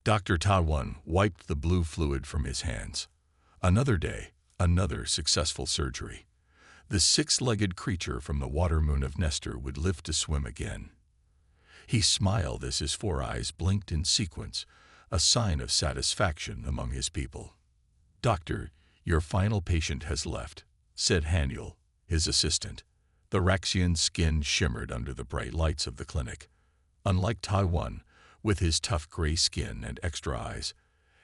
Dr. Tawan wiped the blue fluid from his hands. Another day, another successful surgery. The six-legged creature from the water moon of Nestor would live to swim again. He smiled as his four eyes blinked in sequence, a sign of satisfaction among his people. "Doctor, your final patient has left," said Haniel, his assistant. The Raxian's skin shimmered under the bright lights of the clinic. Unlike Taiwan, with his tough gray skin and extra eyes,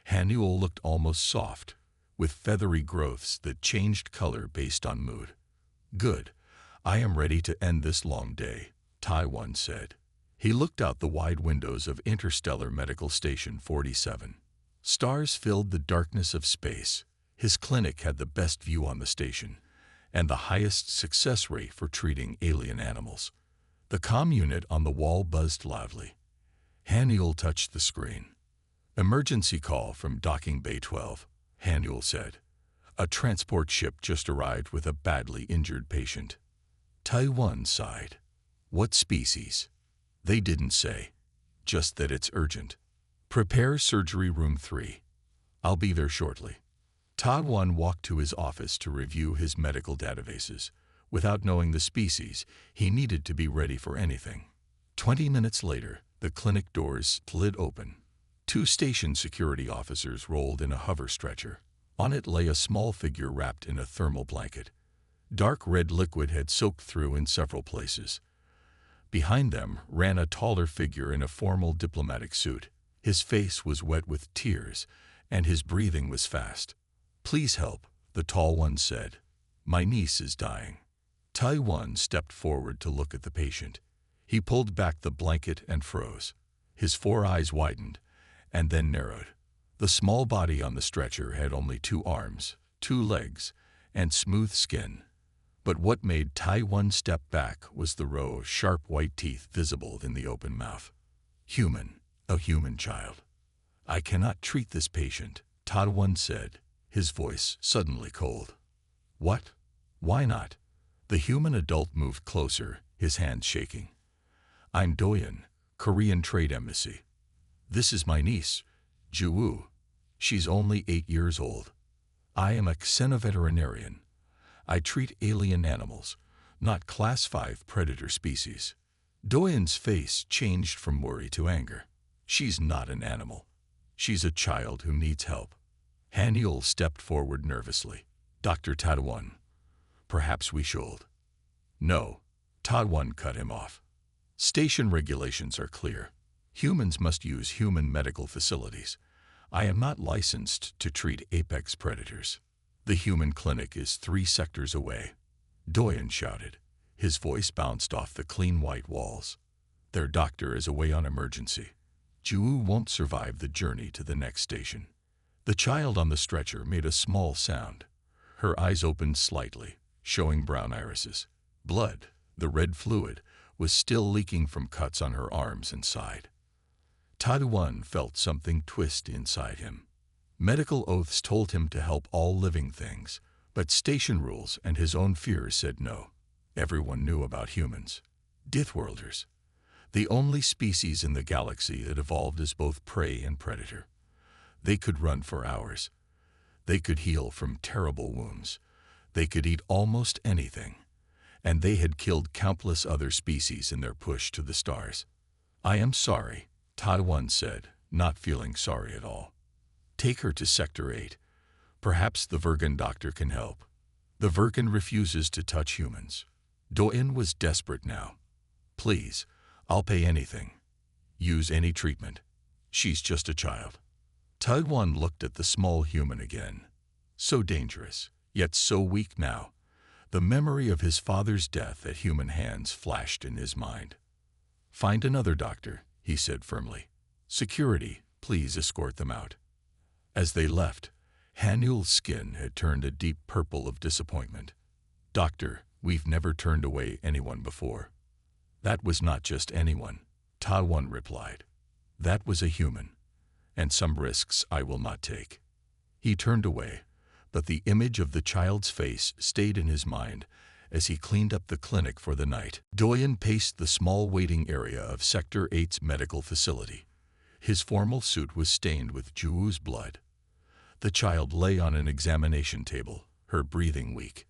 Haniel looked almost soft, with feathery growths that changed color based on mood. "Good. I am ready to end this long day," Taiwan said. He looked out the wide windows of Interstellar Medical Station 47. Stars filled the darkness of space. His clinic had the best view on the station, and the highest success rate for treating alien animals. The comm unit on the wall buzzed loudly. Haniel touched the screen. "Emergency call from Docking Bay 12, Haniel said. "A transport ship just arrived with a badly injured patient." Taiwan sighed. "What species?" "They didn't say. Just that it's urgent. Prepare surgery room 3. I'll be there shortly." Taiwan walked to his office to review his medical databases. Without knowing the species, he needed to be ready for anything. 20 minutes later, the clinic doors slid open. 2 station security officers rolled in a hover stretcher. On it lay a small figure wrapped in a thermal blanket. Dark red liquid had soaked through in several places. Behind them ran a taller figure in a formal diplomatic suit. His face was wet with tears, and his breathing was fast. "Please help," the tall one said. "My niece is dying." Taiwan stepped forward to look at the patient. He pulled back the blanket and froze. His 4 eyes widened, and then narrowed. The small body on the stretcher had only 2 arms, 2 legs, and smooth skin. But what made Taiwan step back was the row of sharp white teeth visible in the open mouth. "Human, a human child. I cannot treat this patient," Taiwan said, his voice suddenly cold. "What? Why not?" The human adult moved closer, his hands shaking. "I'm Doyen, Korean Trade Embassy. This is my niece, Ju-woo. She's only 8 years old. I am a xenoveterinarian. I treat alien animals, not Class 5 predator species." Doyen's face changed from worry to anger. "She's not an animal. She's a child who needs help." Haniel stepped forward nervously. "Dr. Taiwan, perhaps we should." "No," Taiwan cut him off. "Station regulations are clear. Humans must use human medical facilities. I am not licensed to treat apex predators. The human clinic is 3 sectors away." Doyen shouted. His voice bounced off the clean white walls. "Their doctor is away on emergency. Ju won't survive the journey to the next station." The child on the stretcher made a small sound. Her eyes opened slightly, showing brown irises. Blood, the red fluid, was still leaking from cuts on her arms and side. Taiwan felt something twist inside him. Medical oaths told him to help all living things, but station rules and his own fears said no. Everyone knew about humans. Dithworlders. The only species in the galaxy that evolved as both prey and predator. They could run for hours. They could heal from terrible wounds. They could eat almost anything. And they had killed countless other species in their push to the stars. "I am sorry," Taiwan said, not feeling sorry at all. "Take her to Sector 8. Perhaps the Virgan doctor can help." "The Virgan refuses to touch humans." Doyen was desperate now. "Please, I'll pay anything. Use any treatment. She's just a child." Taiwan looked at the small human again. So dangerous, yet so weak now. The memory of his father's death at human hands flashed in his mind. "Find another doctor," he said firmly. "Security, please escort them out." As they left, Haniel's skin had turned a deep purple of disappointment. "Doctor, we've never turned away anyone before." "That was not just anyone," Taiwan replied. "That was a human, and some risks I will not take." He turned away, but the image of the child's face stayed in his mind as he cleaned up the clinic for the night. Doyen paced the small waiting area of Sector 8's medical facility. His formal suit was stained with Juwoo's blood. The child lay on an examination table, her breathing weak.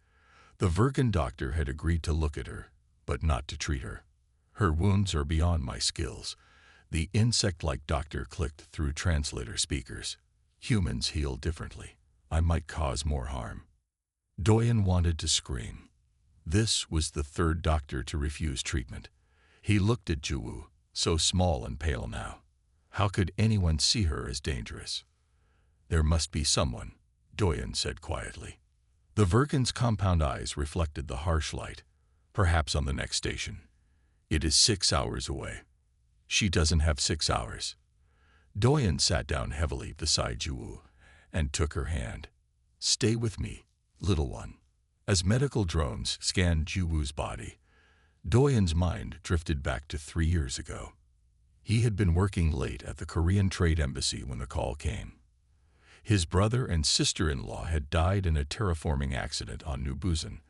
The Virgin doctor had agreed to look at her, but not to treat her. Her wounds are beyond my skills. The insect-like doctor clicked through translator speakers. Humans heal differently. I might cause more harm. Doyen wanted to scream. This was the third doctor to refuse treatment. He looked at Juwoo, so small and pale now. How could anyone see her as dangerous? There must be someone, Doyen said quietly. The Virgin's compound eyes reflected the harsh light. Perhaps on the next station. It is 6 hours away. She doesn't have 6 hours. Doyen sat down heavily beside Juwoo and took her hand. Stay with me, little one. As medical drones scanned Juwoo's body, Doyen's mind drifted back to 3 years ago. He had been working late at the Korean Trade Embassy when the call came. His brother and sister-in-law had died in a terraforming accident on New Busan,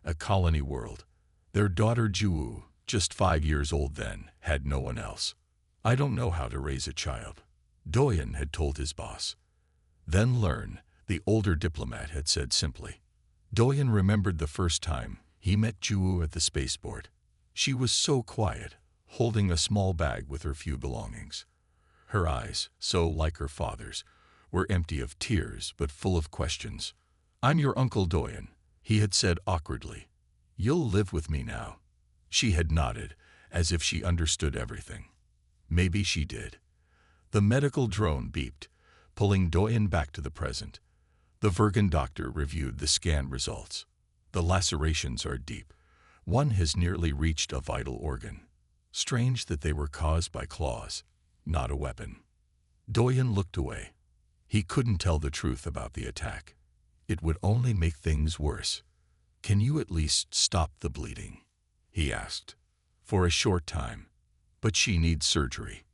a colony world. Their daughter Juwoo, just 5 years old then, had no one else. I don't know how to raise a child, Doyen had told his boss. Then learn, the older diplomat had said simply. Doyen remembered the first time he met Juwoo at the spaceport. She was so quiet, holding a small bag with her few belongings. Her eyes, so like her father's, were empty of tears but full of questions. I'm your Uncle Doyen, he had said awkwardly. You'll live with me now. She had nodded, as if she understood everything. Maybe she did. The medical drone beeped, pulling Doyen back to the present. The Virgin doctor reviewed the scan results. The lacerations are deep. One has nearly reached a vital organ. Strange that they were caused by claws, not a weapon. Doyen looked away. He couldn't tell the truth about the attack. It would only make things worse. Can you at least stop the bleeding? He asked. For a short time. But she needs surgery.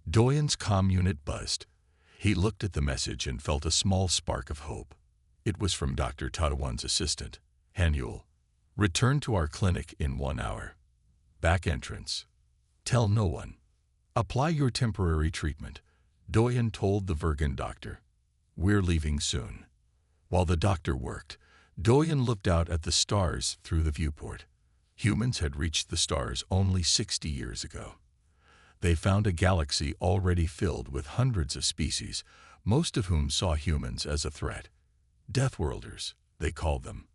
Doyen's comm unit buzzed. He looked at the message and felt a small spark of hope. It was from Dr. Tadawon's assistant, Hanyul. Return to our clinic in 1 hour. Back entrance. Tell no one. Apply your temporary treatment, Doyen told the Virgin doctor. We're leaving soon. While the doctor worked, Doyen looked out at the stars through the viewport. Humans had reached the stars only 60 years ago. They found a galaxy already filled with hundreds of species, most of whom saw humans as a threat. Deathworlders, they called them.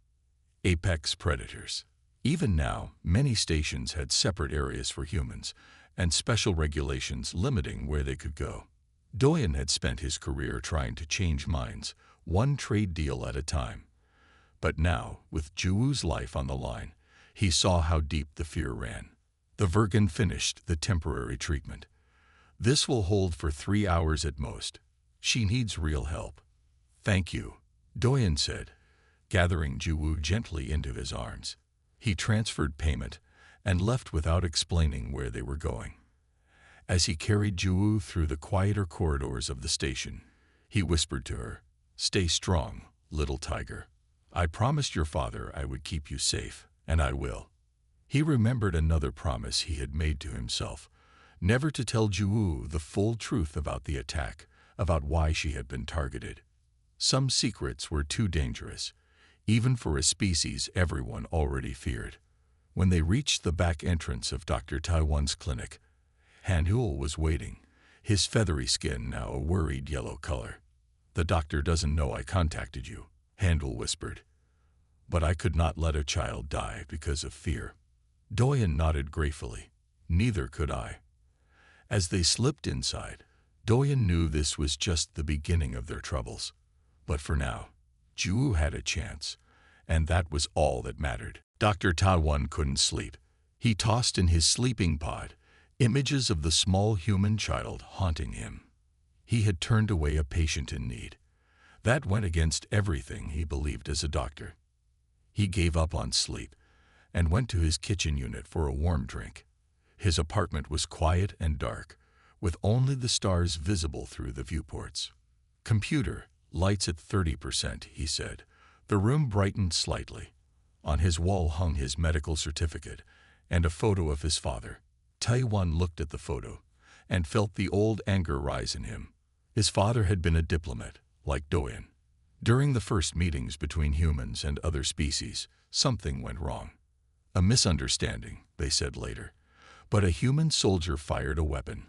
Apex predators. Even now, many stations had separate areas for humans, and special regulations limiting where they could go. Doyen had spent his career trying to change minds, one trade deal at a time. But now, with Juwoo's life on the line, he saw how deep the fear ran. The Virgin finished the temporary treatment. This will hold for 3 hours at most. She needs real help. Thank you, Doyen said, gathering Juwoo gently into his arms. He transferred payment and left without explaining where they were going. As he carried Juwoo through the quieter corridors of the station, he whispered to her, Stay strong, little tiger. I promised your father I would keep you safe, and I will. He remembered another promise he had made to himself, never to tell Juwoo the full truth about the attack, about why she had been targeted. Some secrets were too dangerous, even for a species everyone already feared. When they reached the back entrance of Dr. Taiwan's clinic, Hanyul was waiting, his feathery skin now a worried yellow color. The doctor doesn't know I contacted you, Hanyul whispered. But I could not let a child die because of fear. Doyen nodded gratefully. Neither could I. As they slipped inside, Doyen knew this was just the beginning of their troubles. But for now, Juwoo had a chance, and that was all that mattered. Dr. Taiwan couldn't sleep. He tossed in his sleeping pod, images of the small human child haunting him. He had turned away a patient in need. That went against everything he believed as a doctor. He gave up on sleep and went to his kitchen unit for a warm drink. His apartment was quiet and dark, with only the stars visible through the viewports. Computer, lights at 30%, he said. The room brightened slightly. On his wall hung his medical certificate and a photo of his father. Taiwan looked at the photo and felt the old anger rise in him. His father had been a diplomat, like Doyen. During the first meetings between humans and other species, something went wrong. A misunderstanding, they said later. But a human soldier fired a weapon,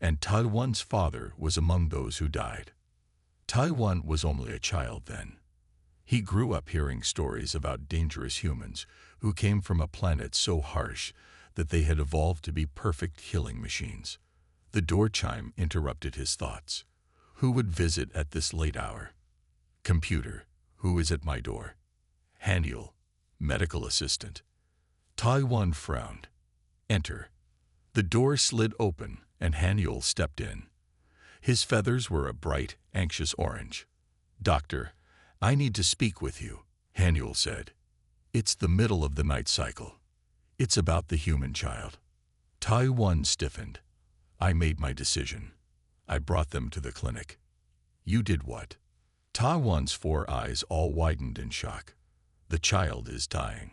and Taiwan's father was among those who died. Taiwan was only a child then. He grew up hearing stories about dangerous humans who came from a planet so harsh that they had evolved to be perfect killing machines. The door chime interrupted his thoughts. Who would visit at this late hour? Computer, who is at my door? Haniel, medical assistant. Taiwan frowned. Enter. The door slid open and Haniel stepped in. His feathers were a bright, anxious orange. Doctor, I need to speak with you, Haniel said. It's the middle of the night cycle. It's about the human child. Taiwan stiffened. I made my decision. I brought them to the clinic. You did what? Taiwan's 4 eyes all widened in shock. The child is dying.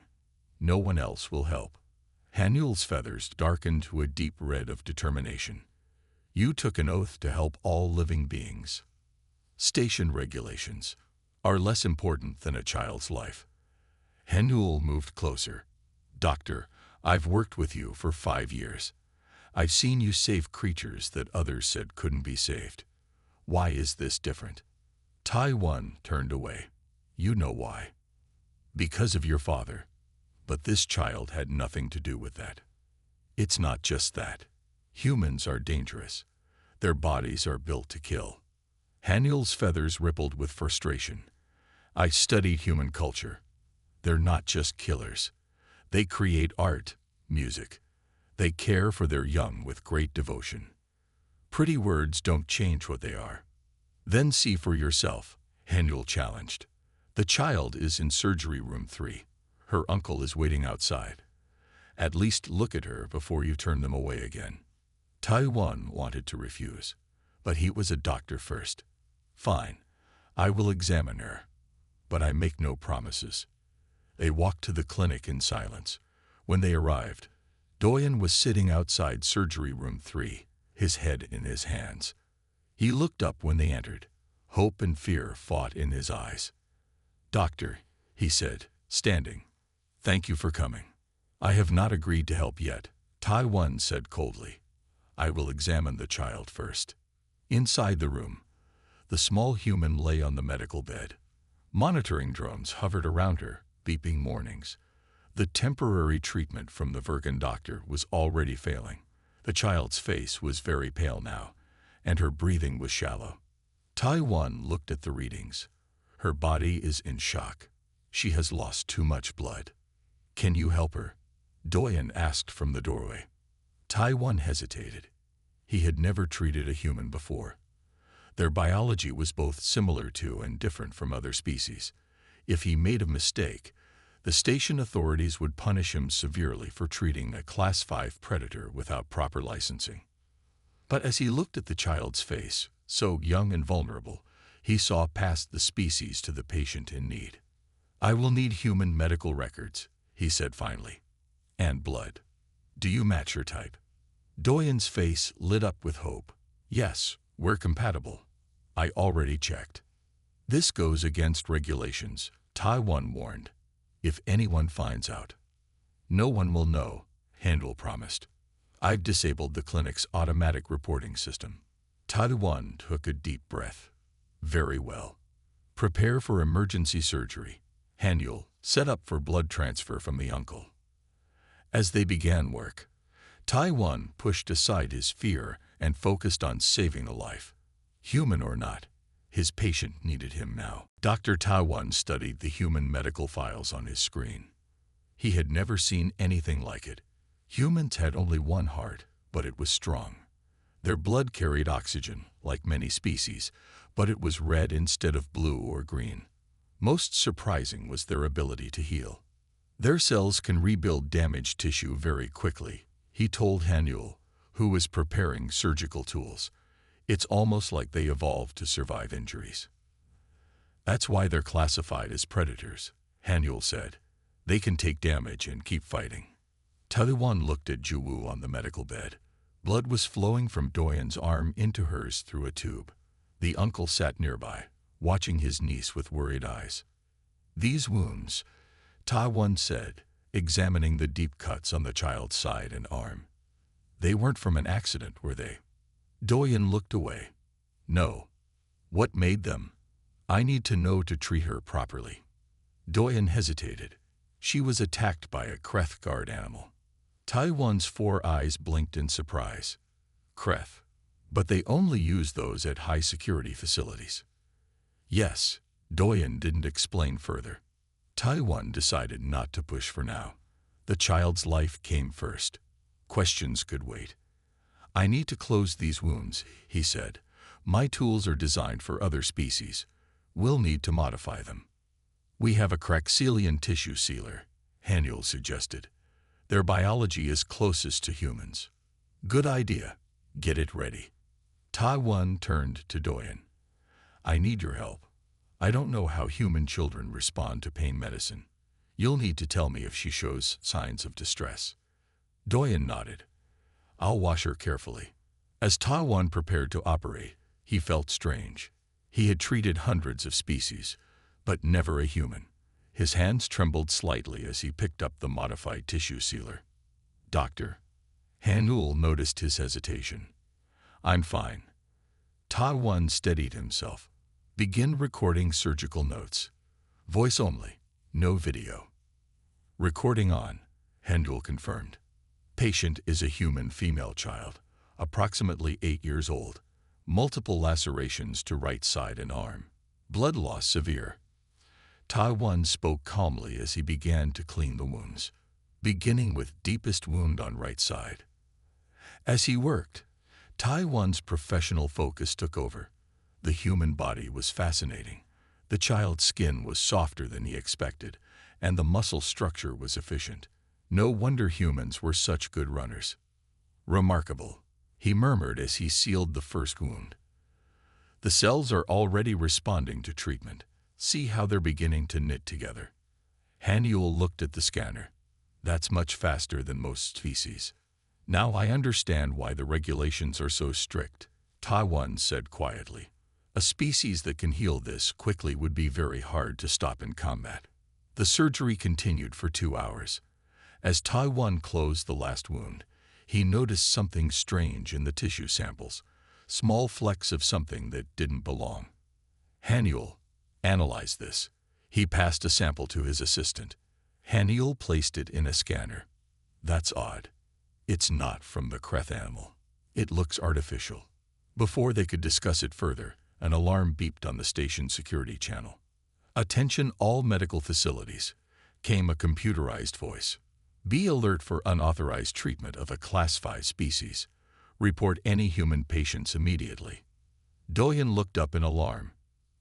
No one else will help. Haniel's feathers darkened to a deep red of determination. You took an oath to help all living beings. Station regulations are less important than a child's life. Haniel moved closer. Doctor, I've worked with you for 5 years. I've seen you save creatures that others said couldn't be saved. Why is this different? Taiwan turned away. You know why. Because of your father. But this child had nothing to do with that. It's not just that. Humans are dangerous. Their bodies are built to kill. Haniel's feathers rippled with frustration. I studied human culture. They're not just killers. They create art, music. They care for their young with great devotion. Pretty words don't change what they are. Then see for yourself, Haniel challenged. The child is in surgery room 3. Her uncle is waiting outside. At least look at her before you turn them away again. Taiwan wanted to refuse, but he was a doctor first. Fine, I will examine her, but I make no promises. They walked to the clinic in silence. When they arrived, Doyen was sitting outside surgery room 3, his head in his hands. He looked up when they entered. Hope and fear fought in his eyes. Doctor, he said, standing. Thank you for coming. I have not agreed to help yet, Taiwan said coldly. I will examine the child first. Inside the room, the small human lay on the medical bed. Monitoring drones hovered around her, beeping warnings. The temporary treatment from the Virgin doctor was already failing. The child's face was very pale now, and her breathing was shallow. Taiwan looked at the readings. Her body is in shock. She has lost too much blood. Can you help her? Doyen asked from the doorway. Taiwan hesitated. He had never treated a human before. Their biology was both similar to and different from other species. If he made a mistake, the station authorities would punish him severely for treating a Class 5 predator without proper licensing. But as he looked at the child's face, so young and vulnerable, he saw past the species to the patient in need. I will need human medical records, he said finally. And blood. Do you match her type? Doyen's face lit up with hope. Yes, we're compatible. I already checked. This goes against regulations, Taiwan warned. If anyone finds out, no one will know, Haniel promised. I've disabled the clinic's automatic reporting system. Taiwan took a deep breath. Very well. Prepare for emergency surgery. Haniel set up for blood transfer from the uncle. As they began work, Taiwan pushed aside his fear and focused on saving a life. Human or not, his patient needed him now. Dr. Taiwan studied the human medical files on his screen. He had never seen anything like it. Humans had only one heart, but it was strong. Their blood carried oxygen, like many species, but it was red instead of blue or green. Most surprising was their ability to heal. Their cells can rebuild damaged tissue very quickly, he told Haniel, who was preparing surgical tools. It's almost like they evolved to survive injuries. That's why they're classified as predators, Haniel said. They can take damage and keep fighting. Taiwan looked at Juwu on the medical bed. Blood was flowing from Doyen's arm into hers through a tube. The uncle sat nearby, watching his niece with worried eyes. "These wounds," Taiwan said, examining the deep cuts on the child's side and arm. "They weren't from an accident, were they?" Doyen looked away. "No. What made them? I need to know to treat her properly." Doyen hesitated. She was attacked by a Kreth guard animal. Taiwan's 4 eyes blinked in surprise. Kreth. But they only use those at high-security facilities. Yes, Doyen didn't explain further. Taiwan decided not to push for now. The child's life came first. Questions could wait. "I need to close these wounds," he said. "My tools are designed for other species. We'll need to modify them." "We have a Kraxelian tissue sealer," Haniel suggested. "Their biology is closest to humans." "Good idea. Get it ready." Taiwan turned to Doyen. "I need your help. I don't know how human children respond to pain medicine. You'll need to tell me if she shows signs of distress." Doyen nodded. "I'll wash her carefully." As Taiwan prepared to operate, he felt strange. He had treated hundreds of species, but never a human. His hands trembled slightly as he picked up the modified tissue sealer. "Doctor." Haniel noticed his hesitation. "I'm fine." Taiwan steadied himself. "Begin recording surgical notes. Voice only, no video." "Recording on," Haniel confirmed. "Patient is a human female child, approximately 8 years old. Multiple lacerations to right side and arm. Blood loss severe." Taiwan spoke calmly as he began to clean the wounds, beginning with deepest wound on right side. As he worked, Taiwan's professional focus took over. The human body was fascinating. The child's skin was softer than he expected, and the muscle structure was efficient. No wonder humans were such good runners. "Remarkable," he murmured as he sealed the first wound. "The cells are already responding to treatment. See how they're beginning to knit together." Haniel looked at the scanner. "That's much faster than most species." "Now I understand why the regulations are so strict," Taiwan said quietly. "A species that can heal this quickly would be very hard to stop in combat." The surgery continued for 2 hours. As Taiwan closed the last wound, he noticed something strange in the tissue samples, small flecks of something that didn't belong. Haniel, analyze this. He passed a sample to his assistant. Haniel placed it in a scanner. "That's odd. It's not from the Kreth animal. It looks artificial." Before they could discuss it further, an alarm beeped on the station security channel. "Attention all medical facilities," came a computerized voice. "Be alert for unauthorized treatment of a Class 5 species. Report any human patients immediately." Doyen looked up in alarm.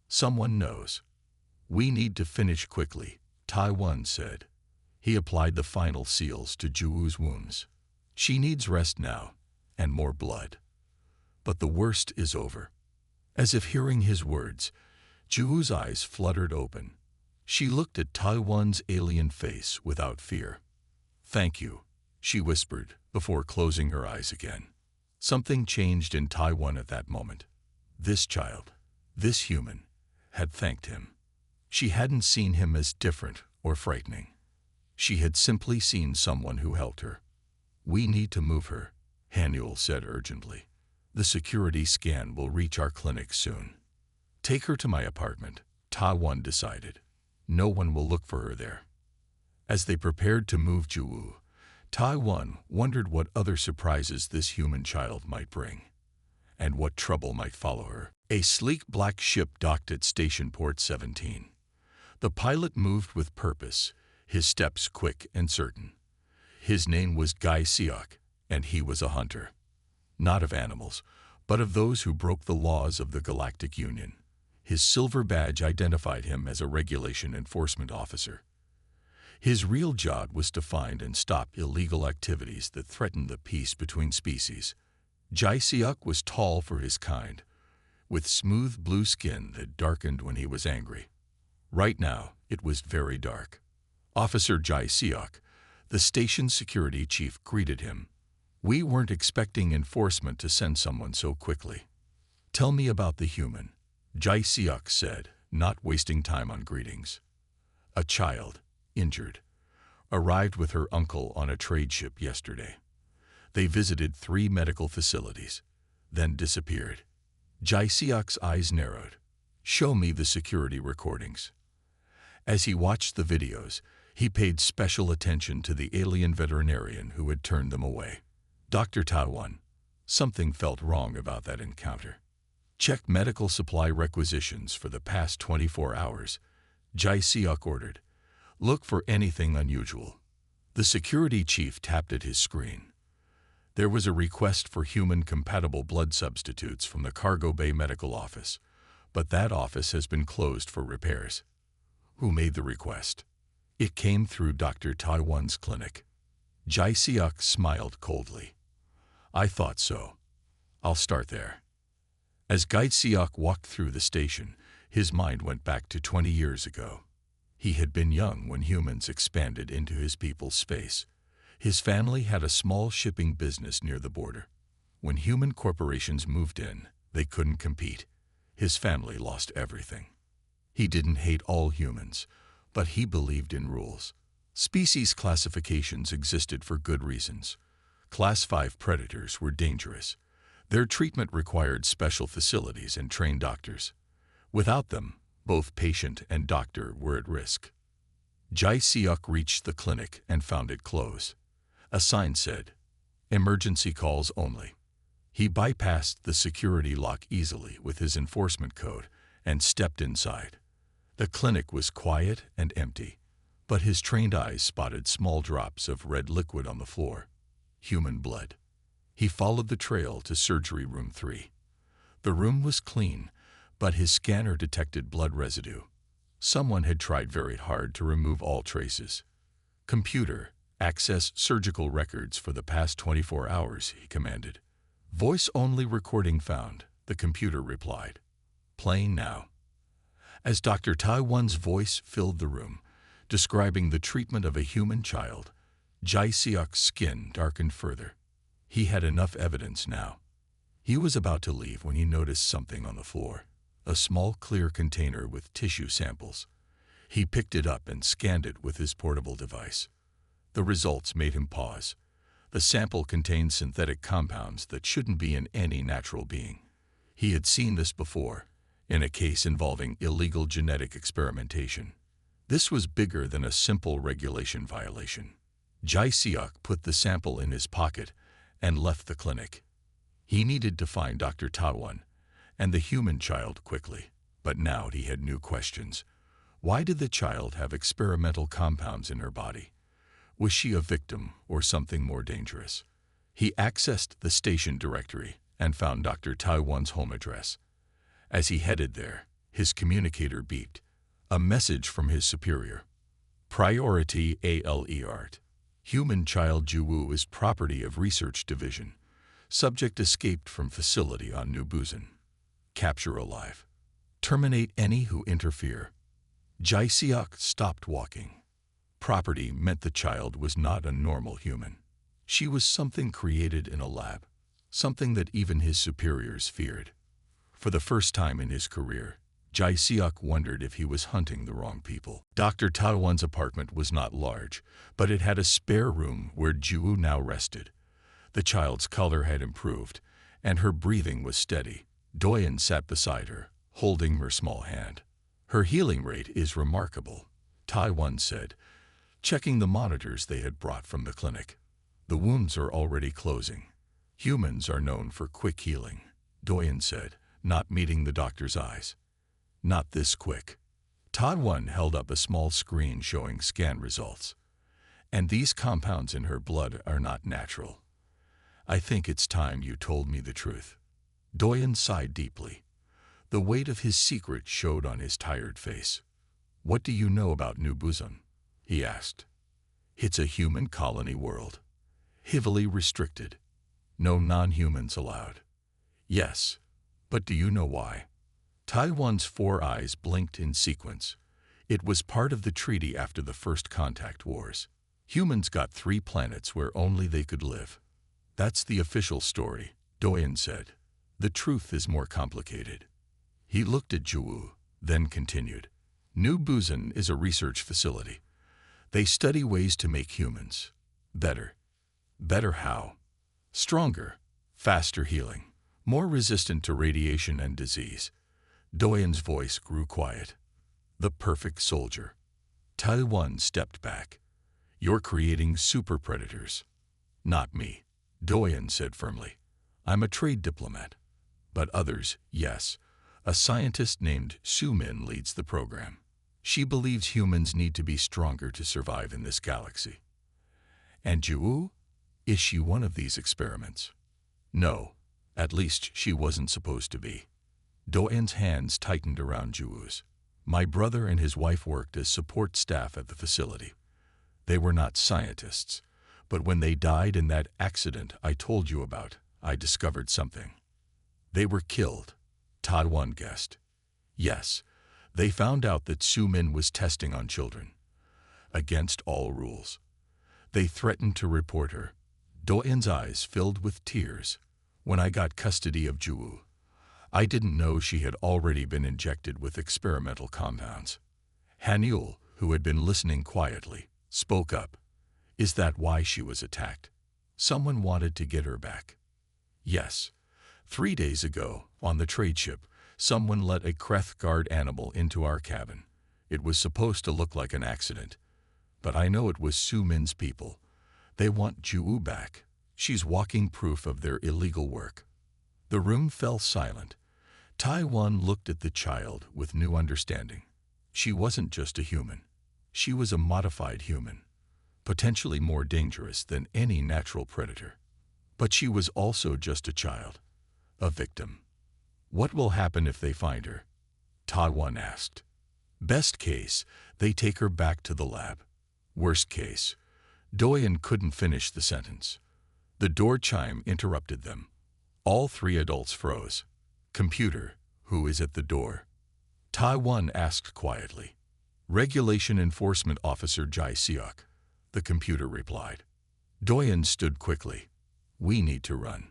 "Someone knows." "We need to finish quickly," Taiwan said. He applied the final seals to Juwu's wounds. "She needs rest now, and more blood. But the worst is over." As if hearing his words, Juwu's eyes fluttered open. She looked at Taiwan's alien face without fear. "Thank you," she whispered before closing her eyes again. Something changed in Taiwan at that moment. This child, this human, had thanked him. She hadn't seen him as different or frightening. She had simply seen someone who helped her. "We need to move her," Haniel said urgently. "The security scan will reach our clinic soon." "Take her to my apartment," Taiwan decided. "No one will look for her there." As they prepared to move Juwu, Taiwan wondered what other surprises this human child might bring, and what trouble might follow her. A sleek black ship docked at Station Port 17. The pilot moved with purpose, his steps quick and certain. His name was Guy Seok, and he was a hunter. Not of animals, but of those who broke the laws of the Galactic Union. His silver badge identified him as a regulation enforcement officer. His real job was to find and stop illegal activities that threatened the peace between species. Guy Seok was tall for his kind, with smooth blue skin that darkened when he was angry. Right now, it was very dark. Officer Guy Seok, the station security chief, greeted him. We weren't expecting enforcement to send someone so quickly. Tell me about the human, Jai Seok said, not wasting time on greetings. A child, injured, arrived with her uncle on a trade ship yesterday. They visited 3 medical facilities, then disappeared. Jai Seok's eyes narrowed. Show me the security recordings. As he watched the videos, he paid special attention to the alien veterinarian who had turned them away. Dr. Taiwan, something felt wrong about that encounter. Check medical supply requisitions for the past 24 hours, Jai Seok ordered. Look for anything unusual. The security chief tapped at his screen. There was a request for human-compatible blood substitutes from the Cargo Bay Medical Office, but that office has been closed for repairs. Who made the request? It came through Dr. Taiwan's clinic. Jai Seok smiled coldly. I thought so. I'll start there. As Guide Seok walked through the station, his mind went back to 20 years ago. He had been young when humans expanded into his people's space. His family had a small shipping business near the border. When human corporations moved in, they couldn't compete. His family lost everything. He didn't hate all humans, but he believed in rules. Species classifications existed for good reasons. Class 5 predators were dangerous. Their treatment required special facilities and trained doctors. Without them, both patient and doctor were at risk. Jai Seok reached the clinic and found it closed. A sign said, "Emergency calls only." He bypassed the security lock easily with his enforcement code and stepped inside. The clinic was quiet and empty, but his trained eyes spotted small drops of red liquid on the floor. Human blood. He followed the trail to surgery room 3. The room was clean, but his scanner detected blood residue. Someone had tried very hard to remove all traces. Computer, access surgical records for the past 24 hours, he commanded. Voice-only recording found, the computer replied. Playing now. As Dr. Taiwan's voice filled the room, describing the treatment of a human child, Jai Seok's skin darkened further. He had enough evidence now. He was about to leave when he noticed something on the floor, a small clear container with tissue samples. He picked it up and scanned it with his portable device. The results made him pause. The sample contained synthetic compounds that shouldn't be in any natural being. He had seen this before, in a case involving illegal genetic experimentation. This was bigger than a simple regulation violation. Jai Seok put the sample in his pocket and left the clinic. He needed to find Dr. Taiwan and the human child quickly, but now he had new questions. Why did the child have experimental compounds in her body? Was she a victim or something more dangerous? He accessed the station directory and found Dr. Taiwan's home address. As he headed there, his communicator beeped. A message from his superior. Priority ALERT. Human child Juwu is property of Research Division. Subject escaped from facility on New Busan. Capture alive. Terminate any who interfere. Jai Seok stopped walking. Property meant the child was not a normal human. She was something created in a lab, something that even his superiors feared. For the first time in his career, Jai Seok wondered if he was hunting the wrong people. Dr. Taiwan's apartment was not large, but it had a spare room where Juwu now rested. The child's color had improved, and her breathing was steady. Doyen sat beside her, holding her small hand. Her healing rate is remarkable, Taiwan said, checking the monitors they had brought from the clinic. The wounds are already closing. Humans are known for quick healing, Doyen said, not meeting the doctor's eyes. Not this quick. Taiwan held up a small screen showing scan results. And these compounds in her blood are not natural. I think it's time you told me the truth. Doyen sighed deeply. The weight of his secret showed on his tired face. What do you know about New Busan? He asked. It's a human colony world. Heavily restricted. No non-humans allowed. Yes, but do you know why? Taiwan's 4 eyes blinked in sequence. It was part of the treaty after the first contact wars. Humans got 3 planets where only they could live. That's the official story, Doyen said. The truth is more complicated. He looked at Juwu, then continued. New Busan is a research facility. They study ways to make humans better. Better how? Stronger, faster healing, more resistant to radiation and disease. Doyen's voice grew quiet. The perfect soldier. Taiwan stepped back. You're creating super predators. Not me, Doyen said firmly. I'm a trade diplomat. But others, yes. A scientist named Su Min leads the program. She believes humans need to be stronger to survive in this galaxy. And Juwu? Is she one of these experiments? No, at least she wasn't supposed to be. Doyen's hands tightened around Juwu's. My brother and his wife worked as support staff at the facility. They were not scientists, but when they died in that accident I told you about, I discovered something. They were killed, Taiwan guessed. Yes, they found out that Su Min was testing on children. Against all rules. They threatened to report her. Doyen's eyes filled with tears. When I got custody of Juwu, I didn't know she had already been injected with experimental compounds. Haniul, who had been listening quietly, spoke up. Is that why she was attacked? Someone wanted to get her back. Yes. 3 days ago, on the trade ship, someone let a Kreth guard animal into our cabin. It was supposed to look like an accident. But I know it was Su Min's people. They want Juwu back. She's walking proof of their illegal work. The room fell silent. Taiwan looked at the child with new understanding. She wasn't just a human. She was a modified human, potentially more dangerous than any natural predator. But she was also just a child, a victim. What will happen if they find her? Taiwan asked. Best case, they take her back to the lab. Worst case, Doyen couldn't finish the sentence. The door chime interrupted them. All 3 adults froze. Computer, who is at the door? Taiwan asked quietly. Regulation Enforcement Officer Jai Seok, the computer replied. Doyen stood quickly. We need to run.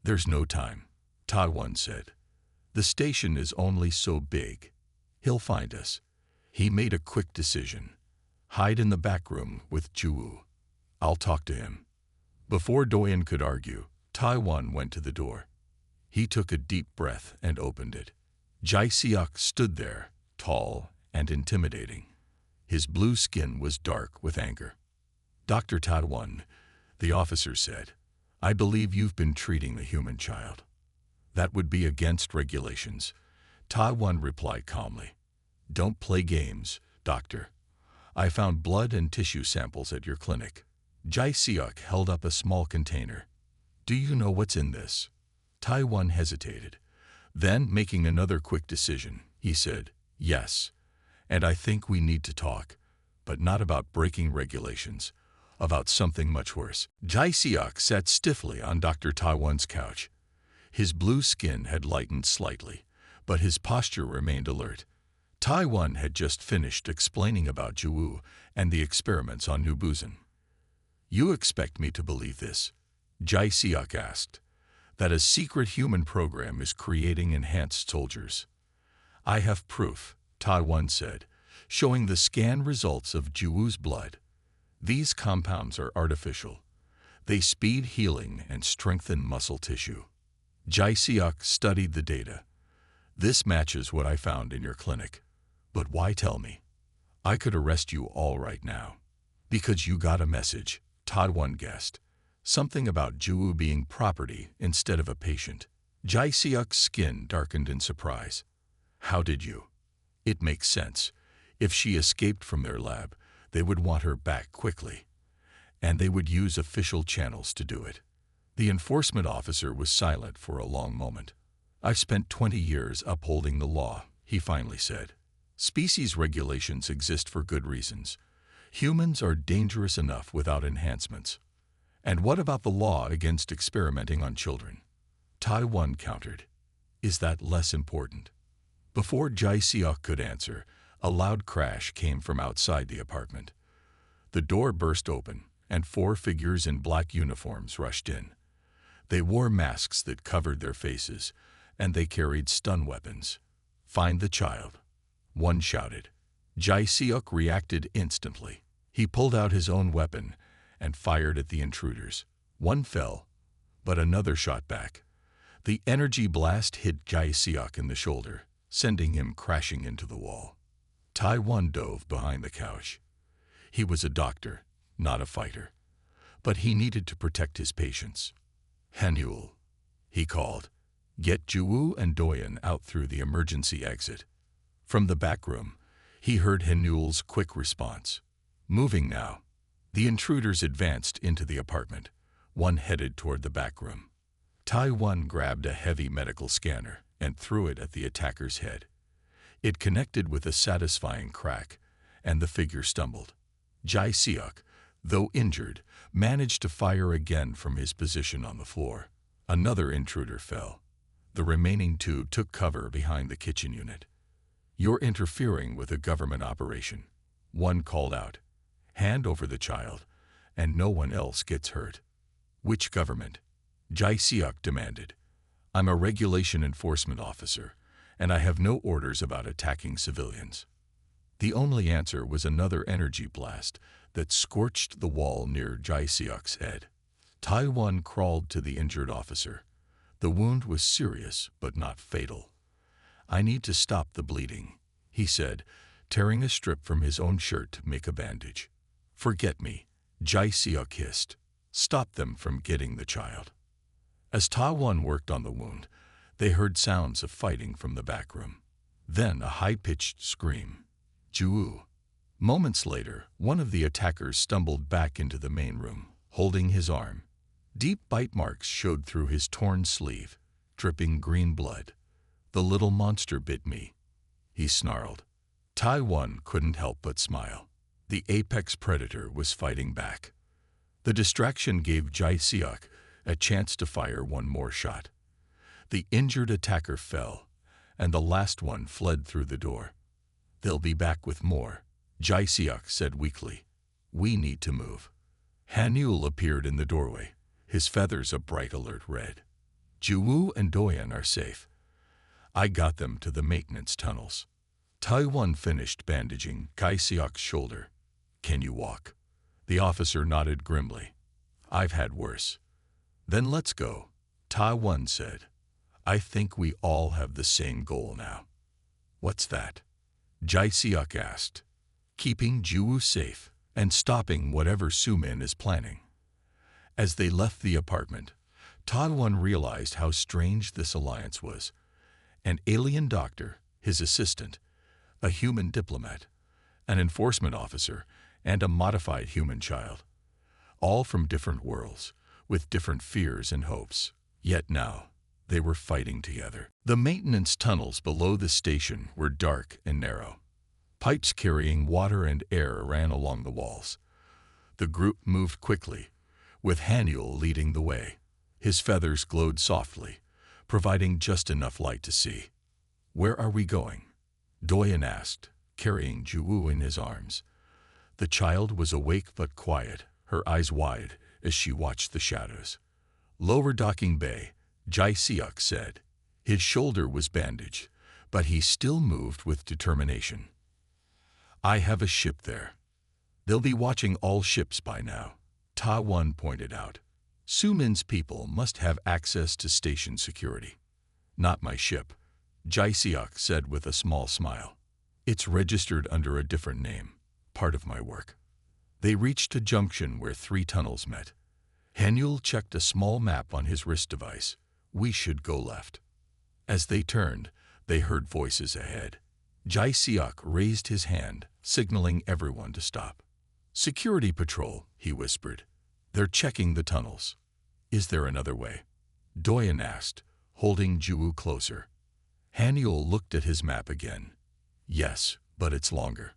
There's no time, Taiwan said. The station is only so big. He'll find us. He made a quick decision. Hide in the back room with Juwu. I'll talk to him. Before Doyen could argue, Taiwan went to the door. He took a deep breath and opened it. Jai Seok stood there, tall and intimidating. His blue skin was dark with anger. Dr. Taiwan, the officer said, I believe you've been treating the human child. That would be against regulations. Taiwan replied calmly. Don't play games, doctor. I found blood and tissue samples at your clinic. Jai Seok held up a small container. Do you know what's in this? Taiwan hesitated. Then, making another quick decision, he said, yes. And I think we need to talk, but not about breaking regulations, about something much worse. Jai Seok sat stiffly on Dr. Taiwan's couch. His blue skin had lightened slightly, but his posture remained alert. Taiwan had just finished explaining about Juwu and the experiments on New Busan. You expect me to believe this? Jai Seok asked. That a secret human program is creating enhanced soldiers. I have proof, Taiwan said, showing the scan results of Juwu's blood. These compounds are artificial. They speed healing and strengthen muscle tissue. Jai Seok studied the data. This matches what I found in your clinic. But why tell me? I could arrest you all right now. Because you got a message, Taiwan guessed. Something about Juwu being property instead of a patient. Jai Seok's skin darkened in surprise. How did you? It makes sense. If she escaped from their lab, they would want her back quickly. And they would use official channels to do it. The enforcement officer was silent for a long moment. I've spent 20 years upholding the law, he finally said. Species regulations exist for good reasons. Humans are dangerous enough without enhancements. And what about the law against experimenting on children? Taiwan countered. Is that less important? Before Jai Seok could answer, a loud crash came from outside the apartment. The door burst open, and 4 figures in black uniforms rushed in. They wore masks that covered their faces, and they carried stun weapons. "Find the child," one shouted. Jai-seok reacted instantly. He pulled out his own weapon and fired at the intruders. One fell, but another shot back. The energy blast hit Jai-seok in the shoulder, sending him crashing into the wall. Tai-1 dove behind the couch. He was a doctor, not a fighter, but he needed to protect his patients. "Hanyul," he called, "get Juwoo and Doyen out through the emergency exit." From the back room, he heard Hanyul's quick response. "Moving now." The intruders advanced into the apartment. One headed toward the back room. Tai-1 grabbed a heavy medical scanner and threw it at the attacker's head. It connected with a satisfying crack, and the figure stumbled. Jai-seok, though injured, managed to fire again from his position on the floor. Another intruder fell. The remaining two took cover behind the kitchen unit. "You're interfering with a government operation," one called out. "Hand over the child, and no one else gets hurt." "Which government?" Jai-seok demanded. "I'm a regulation enforcement officer, and I have no orders about attacking civilians." The only answer was another energy blast that scorched the wall near Jai-seok's head. Tai-1 crawled to the injured officer. The wound was serious, but not fatal. "I need to stop the bleeding," he said, tearing a strip from his own shirt to make a bandage. "Forget me," Jai-seok hissed. "Stop them from getting the child." As Ta-1 worked on the wound, they heard sounds of fighting from the back room. Then a high-pitched scream. "Juwoo." Moments later, one of the attackers stumbled back into the main room, holding his arm. Deep bite marks showed through his torn sleeve, dripping green blood. "The little monster bit me," he snarled. Tai-1 couldn't help but smile. The apex predator was fighting back. The distraction gave Jai-seok a chance to fire one more shot. The injured attacker fell, and the last one fled through the door. "They'll be back with more," Jai-seok said weakly. "We need to move." Hanyul appeared in the doorway, his feathers a bright alert red. "Juwoo and Doyen are safe. I got them to the maintenance tunnels." Tai-1 finished bandaging Jai-seok's shoulder. "Can you walk?" The officer nodded grimly. "I've had worse." "Then let's go," Tai-1 said. "I think we all have the same goal now." "What's that?" Jai-seok asked. "Keeping Juwoo safe and stopping whatever Sumin is planning." As they left the apartment, Tai-1 realized how strange this alliance was. An alien doctor, his assistant, a human diplomat, an enforcement officer, and a modified human child. All from different worlds, with different fears and hopes. Yet now, they were fighting together. The maintenance tunnels below the station were dark and narrow. Pipes carrying water and air ran along the walls. The group moved quickly, with Hanyul leading the way. His feathers glowed softly, providing just enough light to see. "Where are we going?" Doyen asked, carrying Juwoo in his arms. The child was awake but quiet, her eyes wide as she watched the shadows. "Lower docking bay," Jai-seok said. His shoulder was bandaged, but he still moved with determination. "I have a ship there. They'll be watching all ships by now," Ta-1 pointed out. "Sumin's people must have access to station security." "Not my ship," Jai-seok said with a small smile. "It's registered under a different name, part of my work." They reached a junction where 3 tunnels met. Hanyul checked a small map on his wrist device. "We should go left." As they turned, they heard voices ahead. Jai-seok raised his hand, signaling everyone to stop. "Security patrol," he whispered. "They're checking the tunnels." "Is there another way?" Doyen asked, holding Juwoo closer. Hanyul looked at his map again. "Yes, but it's longer.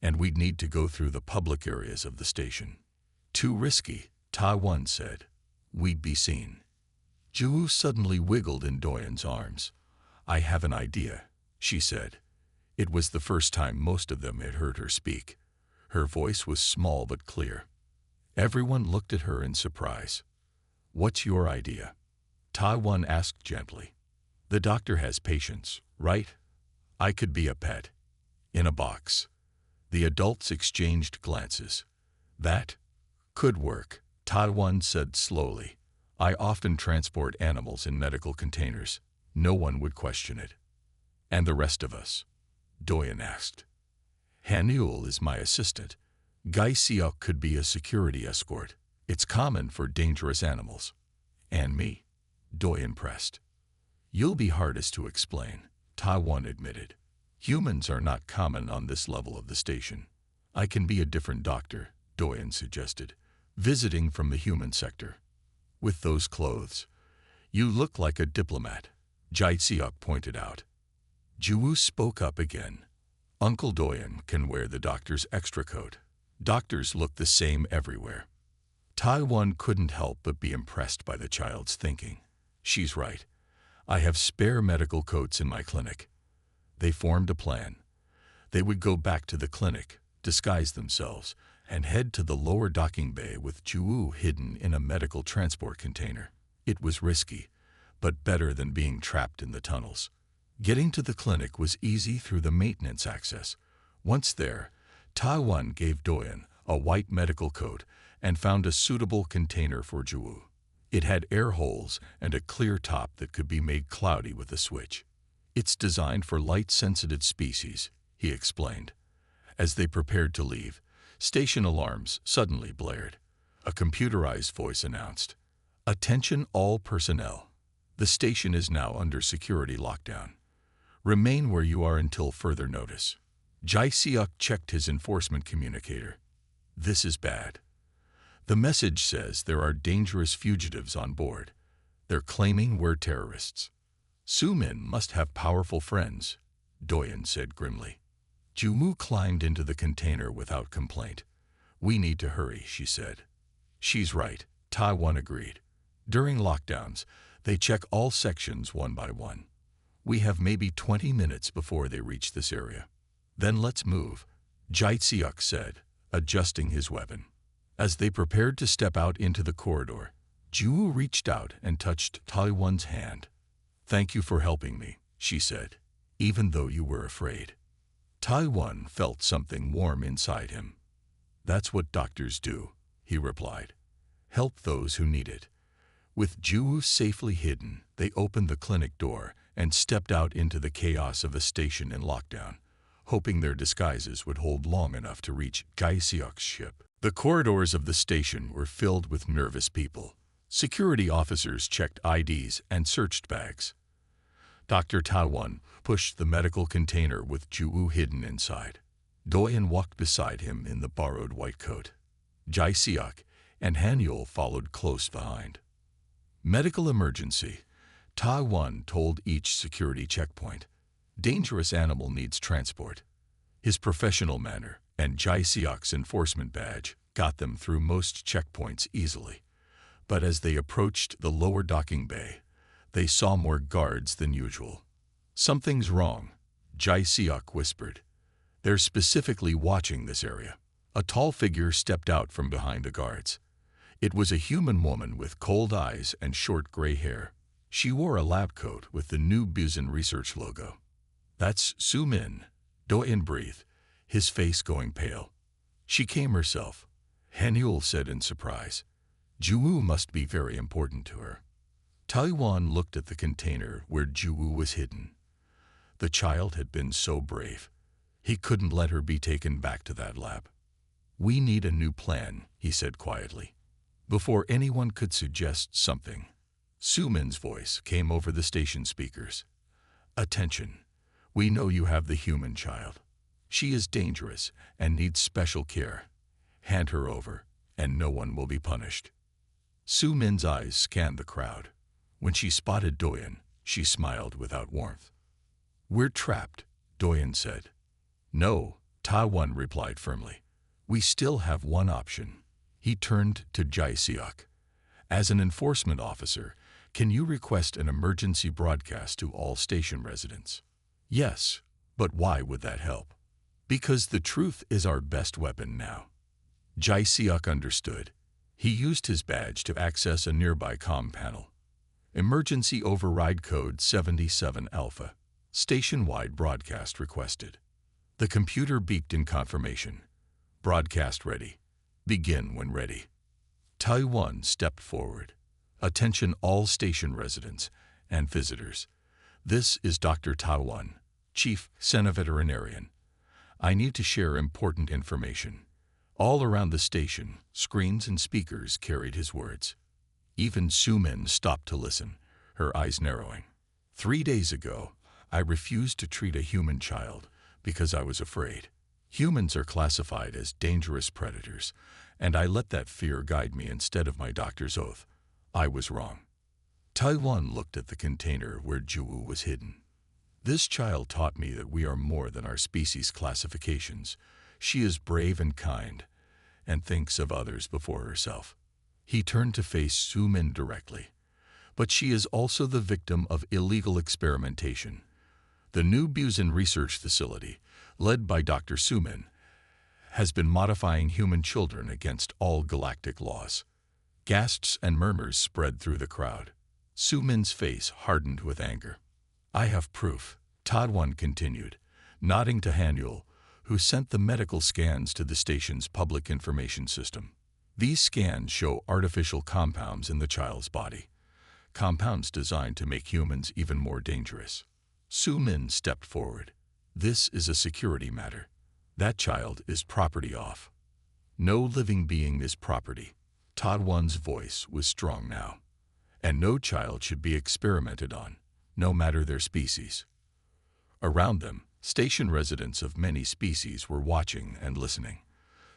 And we'd need to go through the public areas of the station." "Too risky," Ta-1 said. "We'd be seen." Juwoo suddenly wiggled in Doyen's arms. "I have an idea," she said. It was the first time most of them had heard her speak. Her voice was small but clear. Everyone looked at her in surprise. What's your idea? Tai-1 asked gently. The doctor has patience, right? I could be a pet. In a box. The adults exchanged glances. That could work, Tai-1 said slowly. I often transport animals in medical containers. No one would question it. And the rest of us? Doyen asked. Hanyul is my assistant. Gai Seok could be a security escort. It's common for dangerous animals. And me, Doyen pressed. You'll be hardest to explain, Tai-1 admitted. Humans are not common on this level of the station. I can be a different doctor, Doyen suggested, visiting from the human sector. With those clothes, you look like a diplomat, Jai Seok pointed out. Juwoo spoke up again. Uncle Doyen can wear the doctor's extra coat. Doctors look the same everywhere. Tai-1 couldn't help but be impressed by the child's thinking. She's right. I have spare medical coats in my clinic. They formed a plan. They would go back to the clinic, disguise themselves, and head to the lower docking bay with Juwoo hidden in a medical transport container. It was risky, but better than being trapped in the tunnels. Getting to the clinic was easy through the maintenance access. Once there, Tai-1 gave Doyen a white medical coat and found a suitable container for Juwoo. It had air holes and a clear top that could be made cloudy with a switch. It's designed for light-sensitive species, he explained. As they prepared to leave, station alarms suddenly blared. A computerized voice announced, "Attention all personnel. The station is now under security lockdown. Remain where you are until further notice." Jai Seok checked his enforcement communicator. This is bad. The message says there are dangerous fugitives on board. They're claiming we're terrorists. Sumin must have powerful friends, Doyen said grimly. Jumu climbed into the container without complaint. We need to hurry, she said. She's right, Tai-1 agreed. During lockdowns, they check all sections one by one. We have maybe 20 minutes before they reach this area. Then let's move, Jai Seok said, adjusting his weapon. As they prepared to step out into the corridor, Juwoo reached out and touched Tai-1's hand. Thank you for helping me, she said, even though you were afraid. Tai-1 felt something warm inside him. That's what doctors do, he replied. Help those who need it. With Juwoo safely hidden, they opened the clinic door and stepped out into the chaos of a station in lockdown, hoping their disguises would hold long enough to reach Gai Seok's ship. The corridors of the station were filled with nervous people. Security officers checked IDs and searched bags. Dr. Tai-1 pushed the medical container with Juwoo hidden inside. Doyen walked beside him in the borrowed white coat. Jai Seok and Hanyul followed close behind. Medical emergency, Tai-1 told each security checkpoint. Dangerous animal needs transport. His professional manner and Jai Seok's enforcement badge got them through most checkpoints easily. But as they approached the lower docking bay, they saw more guards than usual. Something's wrong, Jai Seok whispered. They're specifically watching this area. A tall figure stepped out from behind the guards. It was a human woman with cold eyes and short gray hair. She wore a lab coat with the new Busan Research logo. That's Sumin, Doyen breathed, his face going pale. She came herself, Hanyul said in surprise. Juwoo must be very important to her. Tai-1 looked at the container where Juwoo was hidden. The child had been so brave. He couldn't let her be taken back to that lab. We need a new plan, he said quietly. Before anyone could suggest something, Sumin's voice came over the station speakers. Attention. We know you have the human child. She is dangerous and needs special care. Hand her over, and no one will be punished. Sumin's eyes scanned the crowd. When she spotted Doyen, she smiled without warmth. We're trapped, Doyen said. No, Tai-1 replied firmly. We still have one option. He turned to Jai Seok. As an enforcement officer, can you request an emergency broadcast to all station residents? Yes, but why would that help? Because the truth is our best weapon now. Jai Seok understood. He used his badge to access a nearby comm panel. Emergency override code 77 Alpha. Station-wide broadcast requested. The computer beeped in confirmation. Broadcast ready. Begin when ready. Taiwan stepped forward. Attention all station residents and visitors. This is Dr. Taiwan, Chief Veterinarian. I need to share important information. All around the station, screens and speakers carried his words. Even Su-min stopped to listen, her eyes narrowing. 3 days ago, I refused to treat a human child because I was afraid. Humans are classified as dangerous predators, and I let that fear guide me instead of my doctor's oath. I was wrong. Taiwan looked at the container where Juwu was hidden. This child taught me that we are more than our species classifications. She is brave and kind, and thinks of others before herself. He turned to face Su-min directly. But she is also the victim of illegal experimentation. The new Busan research facility, led by Dr. Su-min, has been modifying human children against all galactic laws. Gasps and murmurs spread through the crowd. Su-min's face hardened with anger. I have proof, Taiwan continued, nodding to Hanyul, who sent the medical scans to the station's public information system. These scans show artificial compounds in the child's body, compounds designed to make humans even more dangerous. Su-min stepped forward. This is a security matter. That child is property off. No living being is property. Taiwan's voice was strong now. And no child should be experimented on, no matter their species. Around them, station residents of many species were watching and listening.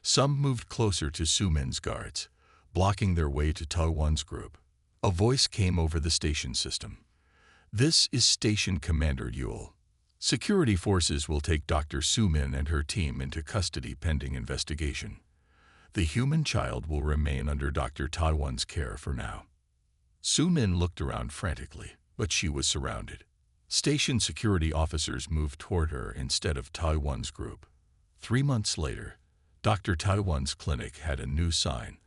Some moved closer to Su-min's guards, blocking their way to Taiwan's group. A voice came over the station system. This is Station Commander Yule. Security forces will take Dr. Su-min and her team into custody pending investigation. The human child will remain under Dr. Taiwan's care for now. Su-min looked around frantically, but she was surrounded. Station security officers moved toward her instead of Taiwan's group. 3 months later, Dr. Taiwan's clinic had a new sign.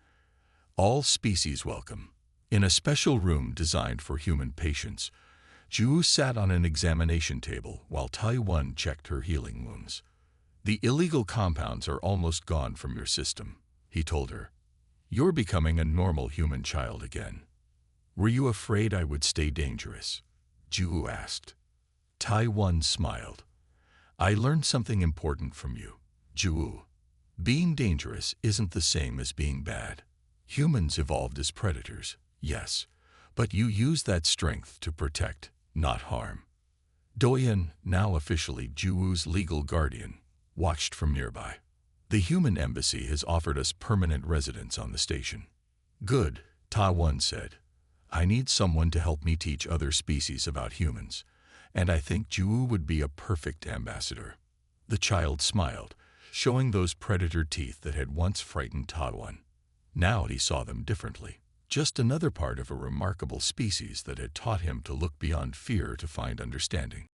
All species welcome. In a special room designed for human patients, Ju sat on an examination table while Taiwan checked her healing wounds. The illegal compounds are almost gone from your system, he told her. You're becoming a normal human child again. Were you afraid I would stay dangerous? Ju asked. Taiwan smiled. I learned something important from you, Ju. Being dangerous isn't the same as being bad. Humans evolved as predators, yes, but you use that strength to protect, not harm. Doyen, now officially Juwu's legal guardian, watched from nearby. The human embassy has offered us permanent residence on the station. Good, Taiwan said. I need someone to help me teach other species about humans, and I think Juwu would be a perfect ambassador. The child smiled, showing those predator teeth that had once frightened Taiwan. Now he saw them differently. Just another part of a remarkable species that had taught him to look beyond fear to find understanding.